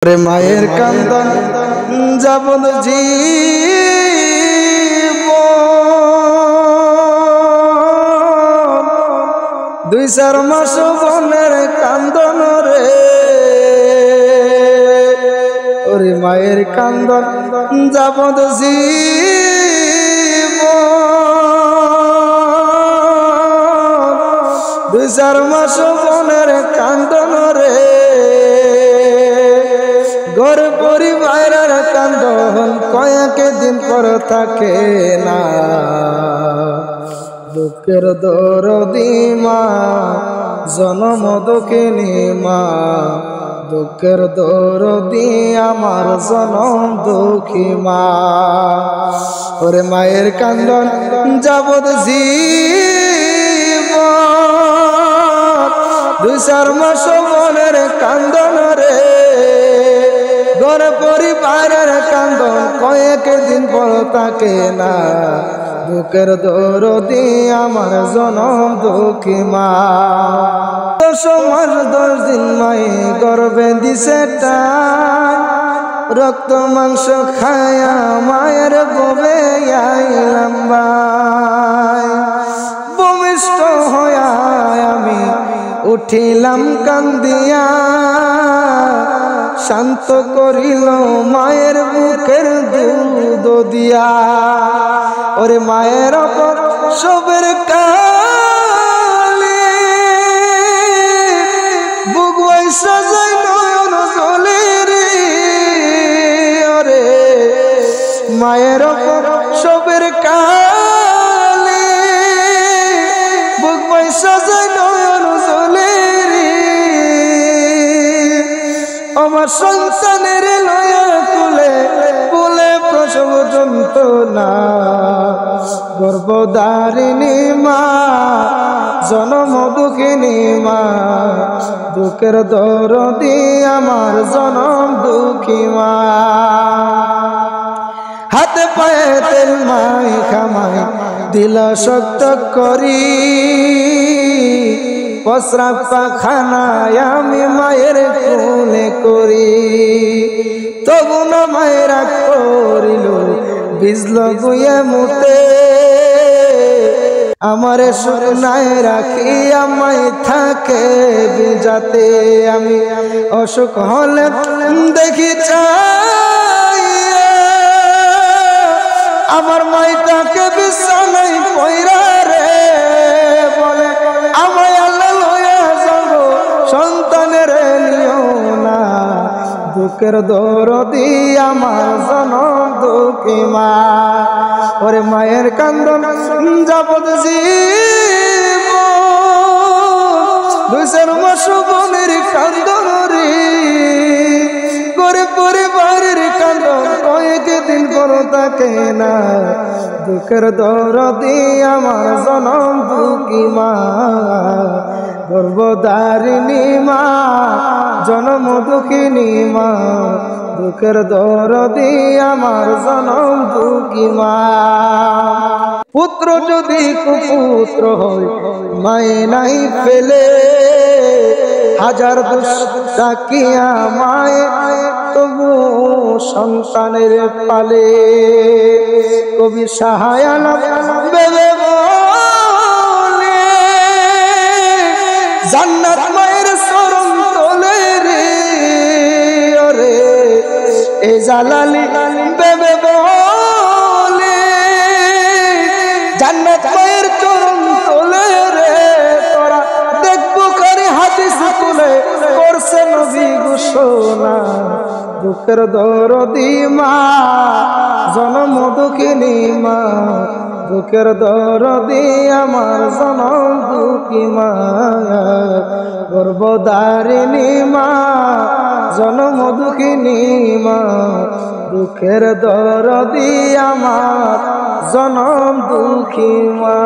মায়ের কান্দন যাবন জীব 2-4 মাস বনের কান্দন রে ওরে মায়ের কান্দন যাবন জীব 2-4 মাস বনের কান্দন রে ঘর পরিবারের কান্দন কয়েক দিন পর থাকে না দুঃখের দরদি মা জনম দুঃখিনী মা দুঃখের দরদি আমার জনম দুঃখী মা ওরে মায়ের কান্দন যাবত জীব 2-4 মাস মনের কান্দন রে ঘর পরিবারের কান্দন কয়েক দিন পর থাকে না দুঃখের দরদি আমার জনম দুঃখী মা 10 মাস 10 দিন মায়ে গর্ভে দিছে টান রক্ত মাংস খায়া মায়ের ববে আইলাম ভাই ভূমিষ্ঠ হইয়া আমি উঠিলাম কান্দিয়া শান্ত করিল মায়ের বুকের দুধ দিয়া ওরে মায়ের অপর সবের কালে বুক বৈশা যায় নয়ন জলে রে ওরে মায়ের অপর সবের কালে বুক বৈশা যায় নয়ন জলে আমার সন্তানের লয়া কুলে কুলে প্রসব যন্ত্রণা গর্ভধারিণী মা জনম দুঃখিনী মা দুঃখের দরদি আমার জনম দুঃখী মা হাতে পায়ে তেল মাই খামাই দিল শক্ত করি প্রস্রাব পাখানায় আমি মায়ের কোলে করি তবু না মায়েরা করিল বিজল গুয়ে মুতে আমারে শুকনায় রাখি আমায় থাকে যাতে আমি অসুখ হলে দেখি চাই আমার মাইটাকে বিছানায় পয়রা রে বলে আমায় সন্তানের নিও না দুঃখের দরদি আমার জনম দুঃখী মা ওরে মায়ের কান্দন যাবত জীব 2-4 মাস বনের কান্দন রে করে পরিবারের কান্দন কয়েক দিন পর থাকে না দুঃখের দরদি আমার জনম দুঃখী মা গর্ভধারিণী মা জনম দুঃখিনী মা দুঃখের দরদি আমার জনম দুঃখী মা পুত্র যদি কুপুত্র হয় মায়ে নাই ফেলে হাজার দোষ ডাকিয়া মায়ে তবু সন্তানের পালে কবি সাহায়ানা বেবে জান্নাত মায়ের চরণ তলে রে ওরে এ জালালি বেবে বলে জান্নাত মায়ের চরণ তলে রে তোরা দেখবো করে হাদিস তুলে করছে নবী ঘোষণা দুঃখের দরদি মা জনম দুঃখিনী মা দুঃখের দরদি আমার জনম দুঃখী মা গর্ভধারিণী মা জনম দুঃখিনী মা দুঃখের দরদি আমার জনম দুঃখী মা।